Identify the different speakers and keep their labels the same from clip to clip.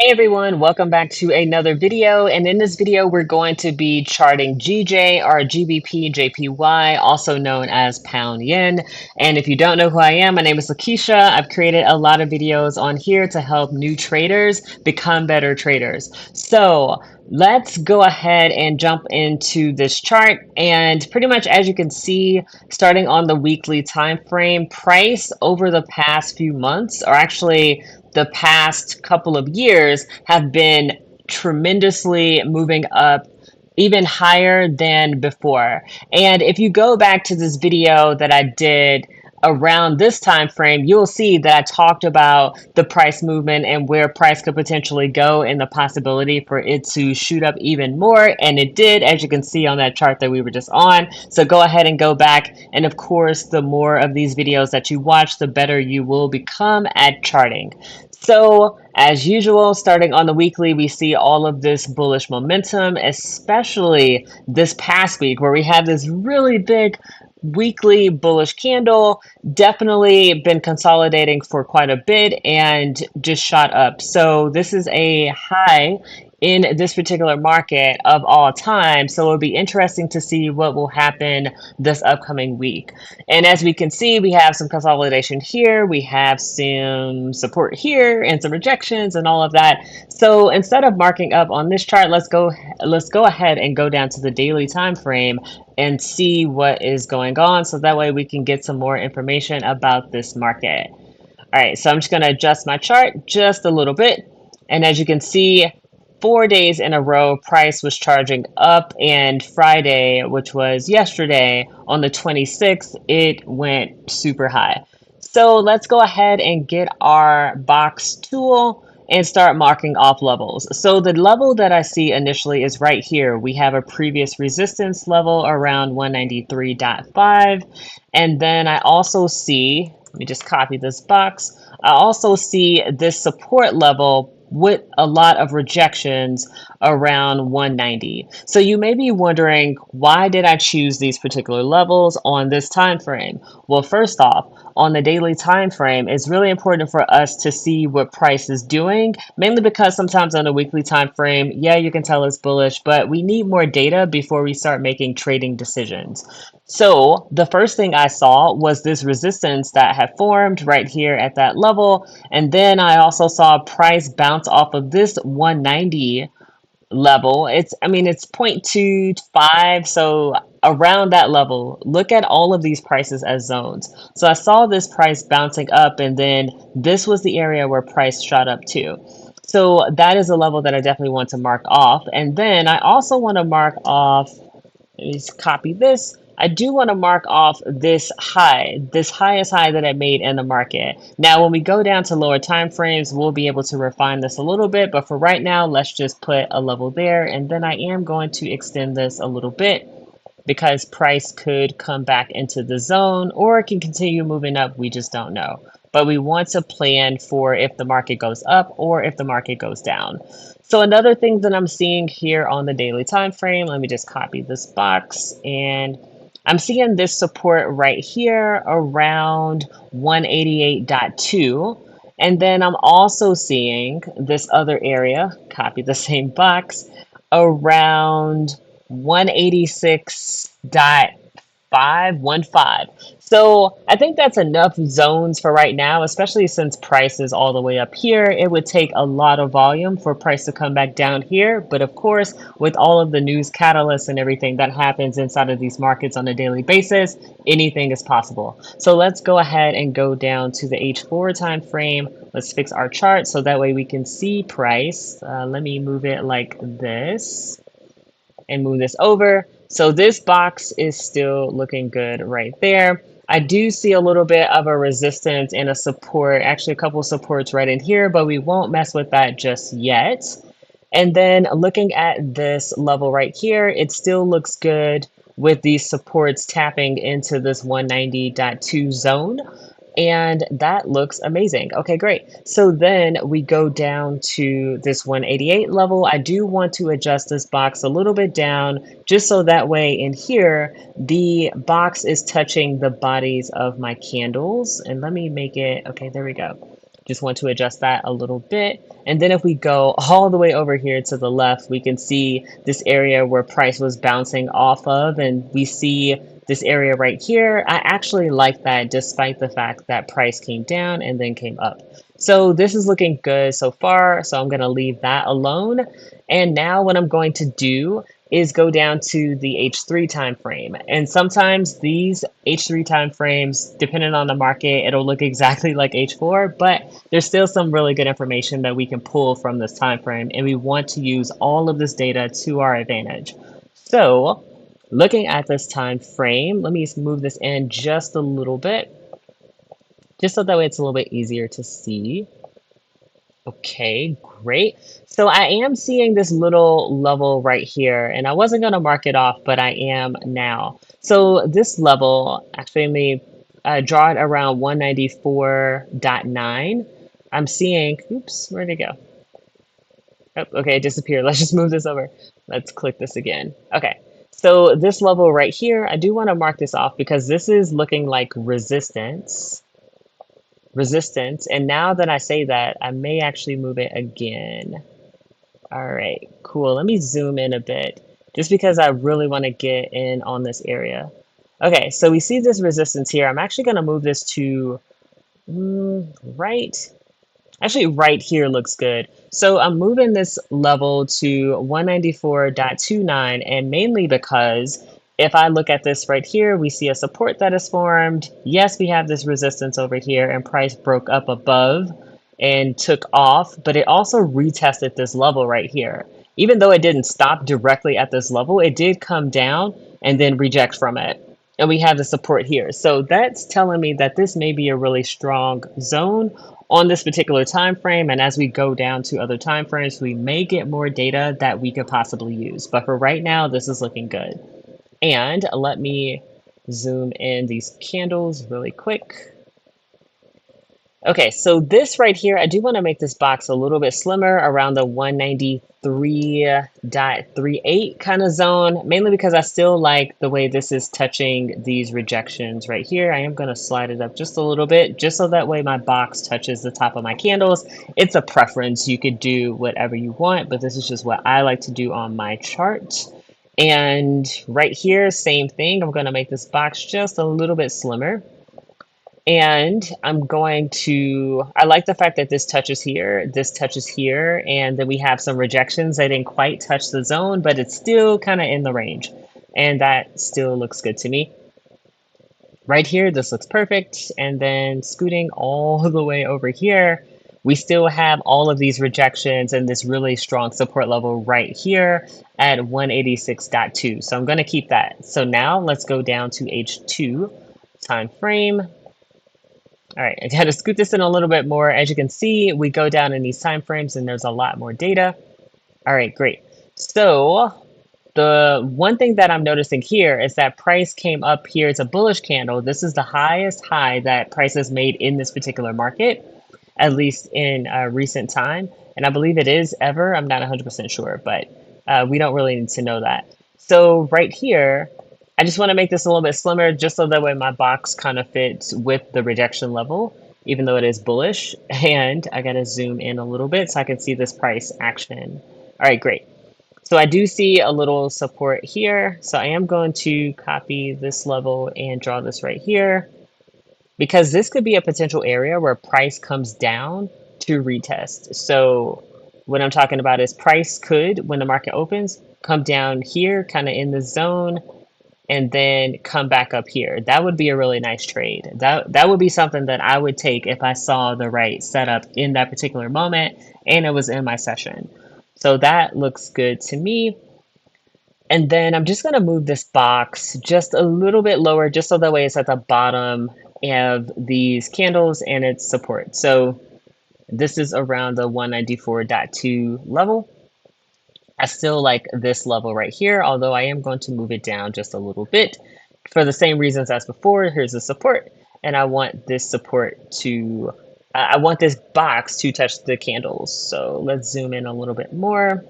Speaker 1: Hey everyone, welcome back to another video. And in this video, we're going to be charting GJ or GBPJPY, also known as pound yen. And if you don't know who I am, my name is LaKiesha. I've created a lot of videos on here to help new traders become better traders. So let's go ahead and jump into this chart. And pretty much as you can see, starting on the weekly time frame, price over the past few months, or actually the past couple of years, have been tremendously moving up even higher than before. And if you go back to this video that I did around this time frame, you'll see that I talked about the price movement and where price could potentially go and the possibility for it to shoot up even more. And it did, as you can see on that chart that we were just on. So go ahead and go back. And of course, the more of these videos that you watch, the better you will become at charting. So, as usual, starting on the weekly, we see all of this bullish momentum, especially this past week where we had this really big weekly bullish candle. Definitely been consolidating for quite a bit and just shot up. So, this is a high in this particular market of all time. So, it'll be interesting to see what will happen this upcoming week. And as we can see, we have some consolidation here, we have some support here and some rejections and all of that. So instead of marking up on this chart, let's go ahead and go down to the daily time frame and see what is going on. So that way we can get some more information about this market. All right, so I'm just going to adjust my chart just a little bit. And as you can see, 4 days in a row, price was charging up, and Friday, which was yesterday on the 26th, it went super high. So let's go ahead and get our box tool and start marking off levels. So the level that I see initially is right here. We have a previous resistance level around 193.5. And then I also see, let me just copy this box. I also see this support level with a lot of rejections around 190. So you may be wondering, why did I choose these particular levels on this time frame? Well, first off, on the daily time frame, it's really important for us to see what price is doing, mainly because sometimes on a weekly time frame, yeah, you can tell it's bullish, but we need more data before we start making trading decisions. So the first thing I saw was this resistance that had formed right here at that level. And then I also saw price bounce off of this 190 level. It's 0.25, so around that level. Look at all of these prices as zones. So I saw this price bouncing up, and then this was the area where price shot up to. So that is a level that I definitely want to mark off. And then I also want to mark off, let me just copy this. I do want to mark off this highest high that I made in the market. Now, when we go down to lower time frames, we'll be able to refine this a little bit. But for right now, let's just put a level there. And then I am going to extend this a little bit because price could come back into the zone or it can continue moving up. We just don't know. But we want to plan for if the market goes up or if the market goes down. So another thing that I'm seeing here on the daily time frame, let me just copy this box, and I'm seeing this support right here around 188.2. And then I'm also seeing this other area, copy the same box, around 186.515. So I think that's enough zones for right now, especially since price is all the way up here. It would take a lot of volume for price to come back down here. But of course, with all of the news catalysts and everything that happens inside of these markets on a daily basis, anything is possible. So let's go ahead and go down to the H4 time frame. Let's fix our chart so that way we can see price. Let me move it like this and move this over. So this box is still looking good right there. I do see a little bit of a resistance and a support, actually a couple of supports right in here, but we won't mess with that just yet. And then looking at this level right here, it still looks good with these supports tapping into this 190.2 zone. And that looks amazing. Okay, great. So then we go down to this 188 level. I do want to adjust this box a little bit down just so that way in here, the box is touching the bodies of my candles. And let me make it, okay, there we go. Just want to adjust that a little bit. And then if we go all the way over here to the left, we can see this area where price was bouncing off of, and we see this area right here. I actually like that despite the fact that price came down and then came up. So this is looking good so far. So I'm going to leave that alone. And now what I'm going to do is go down to the H3 time frame. And sometimes these H3 time frames, depending on the market, it'll look exactly like H4, but there's still some really good information that we can pull from this time frame, and we want to use all of this data to our advantage. So looking at this time frame, let me move this in just a little bit, just so that way it's a little bit easier to see. Okay, great. So I am seeing this little level right here, and I wasn't going to mark it off, but I am now. So this level, actually, let me draw it around 194.9. I'm seeing, oops, where'd it go? Oh, okay, it disappeared. Let's just move this over. Let's click this again. Okay, so this level right here, I do want to mark this off because this is looking like resistance. And now that I say that, I may actually move it again. All right, cool. Let me zoom in a bit just because I really want to get in on this area. Okay, so we see this resistance here. I'm actually going to move this to right. Actually, right here looks good. So I'm moving this level to 194.29, and mainly because if I look at this right here, we see a support that is formed. Yes, we have this resistance over here, and price broke up above and took off, but it also retested this level right here. Even though it didn't stop directly at this level, it did come down and then reject from it. And we have the support here. So that's telling me that this may be a really strong zone on this particular time frame. And as we go down to other time frames, we may get more data that we could possibly use. But for right now, this is looking good. And let me zoom in these candles really quick. Okay, so this right here, I do want to make this box a little bit slimmer around the 193.38 kind of zone, mainly because I still like the way this is touching these rejections right here. I am going to slide it up just a little bit, just so that way my box touches the top of my candles. It's a preference. You could do whatever you want, but this is just what I like to do on my chart. And right here, same thing. I'm going to make this box just a little bit slimmer. And I'm going to, I like the fact that this touches here, and then we have some rejections. They didn't quite touch the zone, but it's still kind of in the range. And that still looks good to me. Right here, this looks perfect. And then scooting all the way over here, we still have all of these rejections and this really strong support level right here at 186.2. So I'm going to keep that. So now let's go down to H2 time frame. All right, I got to scoot this in a little bit more. As you can see, we go down in these time frames and there's a lot more data. All right, great. So the one thing that I'm noticing here is that price came up here. It's a bullish candle. This is the highest high that price has made in this particular market, at least in recent time. And I believe it is ever. I'm not 100% sure, but we don't really need to know that. So right here, I just want to make this a little bit slimmer just so that way my box kind of fits with the rejection level, even though it is bullish. And I got to zoom in a little bit so I can see this price action. All right, great. So I do see a little support here. So I am going to copy this level and draw this right here, because this could be a potential area where price comes down to retest. So what I'm talking about is price could, when the market opens, come down here, kind of in the zone, and then come back up here. That would be a really nice trade. That would be something that I would take if I saw the right setup in that particular moment and it was in my session. So that looks good to me. And then I'm just going to move this box just a little bit lower, just so that way it's at the bottom of these candles and its support. So this is around the 194.2 level. I still like this level right here, although I am going to move it down just a little bit for the same reasons as before. Here's the support, and I want this support to, I want this box to touch the candles. So let's zoom in a little bit more.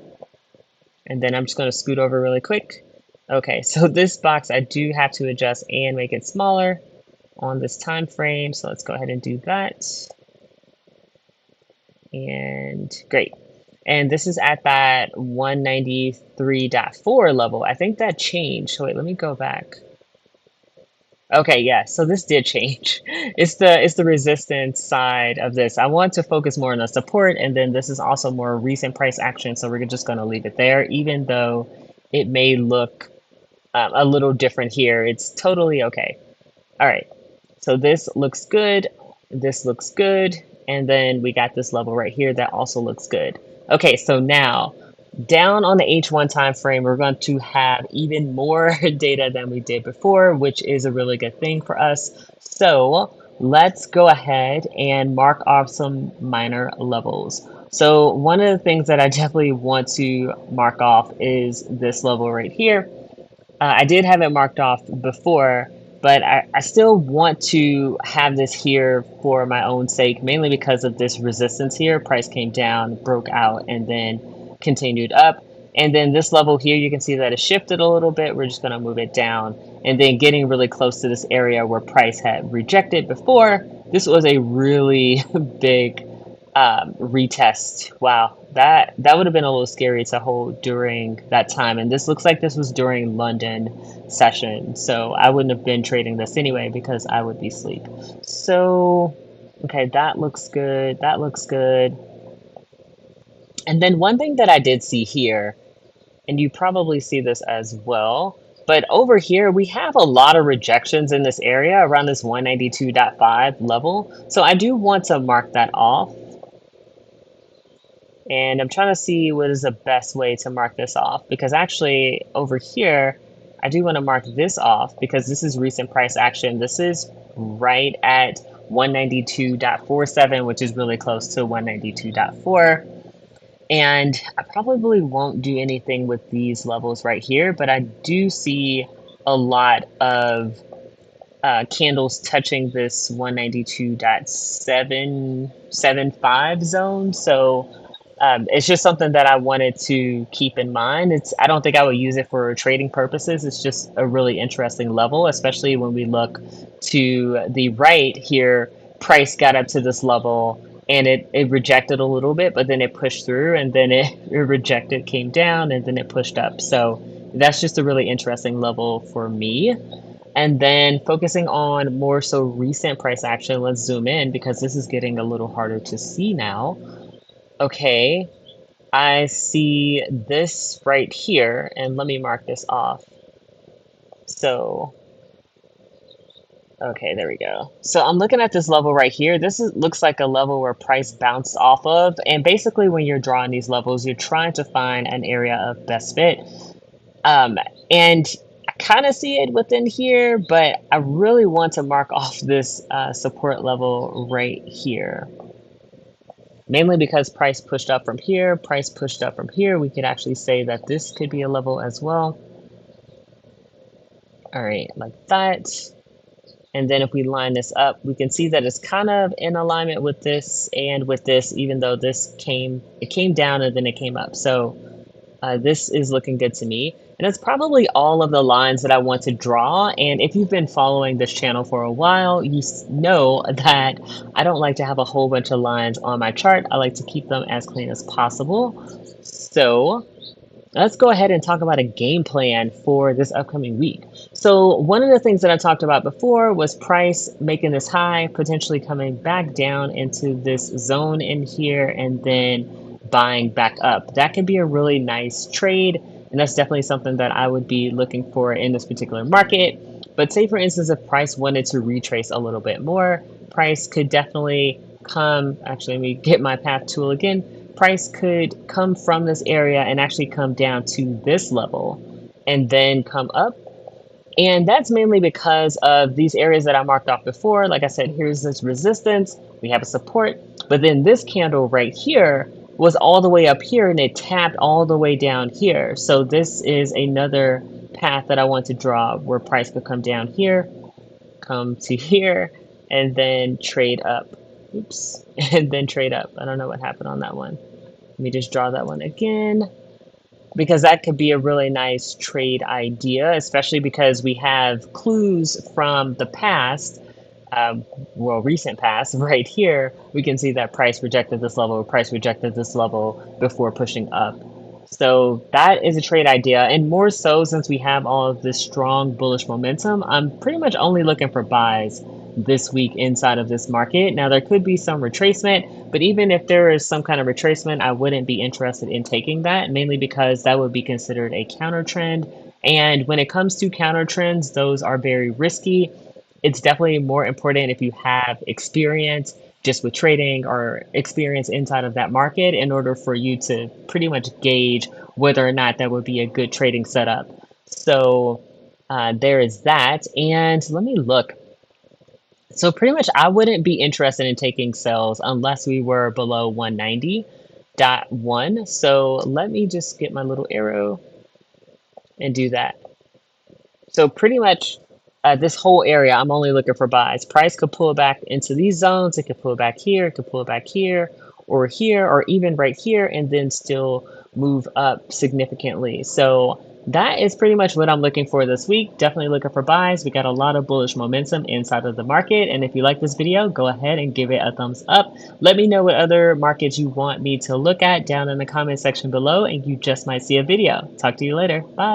Speaker 1: And then I'm just going to scoot over really quick. Okay, so this box I do have to adjust and make it smaller on this time frame. So let's go ahead and do that. And great. And this is at that 193.4 level. I think that changed. So wait, let me go back. Okay, yeah, so this did change. It's the resistance side of this. I want to focus more on the support, and then this is also more recent price action, so we're just gonna leave it there, even though it may look a little different here. It's totally okay. All right, so this looks good, this looks good, and then we got this level right here that also looks good. Okay, so now down on the H1 time frame, we're going to have even more data than we did before, which is a really good thing for us. So let's go ahead and mark off some minor levels. So one of the things that I definitely want to mark off is this level right here. I did have it marked off before, but I still want to have this here for my own sake, mainly because of this resistance here. Price came down, broke out, and then continued up. And then this level here, you can see that it shifted a little bit. We're just going to move it down. And then getting really close to this area where price had rejected before, this was a really big retest. Wow, that would have been a little scary to hold during that time. And this looks like this was during London session, so I wouldn't have been trading this anyway because I would be asleep. So, okay, that looks good. That looks good. And then one thing that I did see here, and you probably see this as well, but over here we have a lot of rejections in this area around this 192.5 level. So I do want to mark that off. And I'm trying to see what is the best way to mark this off, because actually over here, I do want to mark this off because this is recent price action. This is right at 192.47, which is really close to 192.4. And I probably won't do anything with these levels right here, but I do see a lot of candles touching this 192.775 zone. So it's just something that I wanted to keep in mind. I don't think I would use it for trading purposes. It's just a really interesting level, especially when we look to the right here. Price got up to this level and it rejected a little bit, but then it pushed through, and then it rejected, came down, and then it pushed up. So that's just a really interesting level for me. And then focusing on more so recent price action, let's zoom in because this is getting a little harder to see now. Okay, I see this right here, and let me mark this off. So, okay, there we go. So I'm looking at this level right here. Looks like a level where price bounced off of. And basically when you're drawing these levels, you're trying to find an area of best fit. And I kind of see it within here, but I really want to mark off this support level right here. Mainly because price pushed up from here, price pushed up from here. We could actually say that this could be a level as well. All right, like that. And then if we line this up, we can see that it's kind of in alignment with this and with this, even though it came down and then it came up. So this is looking good to me. And it's probably all of the lines that I want to draw. And if you've been following this channel for a while, you know that I don't like to have a whole bunch of lines on my chart. I like to keep them as clean as possible. So let's go ahead and talk about a game plan for this upcoming week. So one of the things that I talked about before was price making this high, potentially coming back down into this zone in here, and then buying back up. That could be a really nice trade, and that's definitely something that I would be looking for in this particular market. But say, for instance, if price wanted to retrace a little bit more, price could definitely come, actually, let me get my path tool again. Price could come from this area and actually come down to this level and then come up. And that's mainly because of these areas that I marked off before. Like I said, here's this resistance, we have a support, but then this candle right here was all the way up here and it tapped all the way down here. So this is another path that I want to draw where price could come down here, come to here, and then trade up. Oops, and then trade up. I don't know what happened on that one. Let me just draw that one again, because that could be a really nice trade idea, especially because we have clues from the past recent past, right here, we can see that price rejected this level, price rejected this level before pushing up. So that is a trade idea. And more so since we have all of this strong bullish momentum, I'm pretty much only looking for buys this week inside of this market. Now, there could be some retracement, but even if there is some kind of retracement, I wouldn't be interested in taking that, mainly because that would be considered a counter trend. And when it comes to counter trends, those are very risky. It's definitely more important if you have experience just with trading or experience inside of that market in order for you to pretty much gauge whether or not that would be a good trading setup. So there is that. And let me look. So pretty much I wouldn't be interested in taking sells unless we were below 190.1. So let me just get my little arrow and do that. So pretty much this whole area, I'm only looking for buys. Price could pull back into these zones. It could pull back here. It could pull back here, or even right here, and then still move up significantly. So that is pretty much what I'm looking for this week. Definitely looking for buys. We got a lot of bullish momentum inside of the market. And if you like this video, go ahead and give it a thumbs up. Let me know what other markets you want me to look at down in the comment section below, and you just might see a video. Talk to you later. Bye.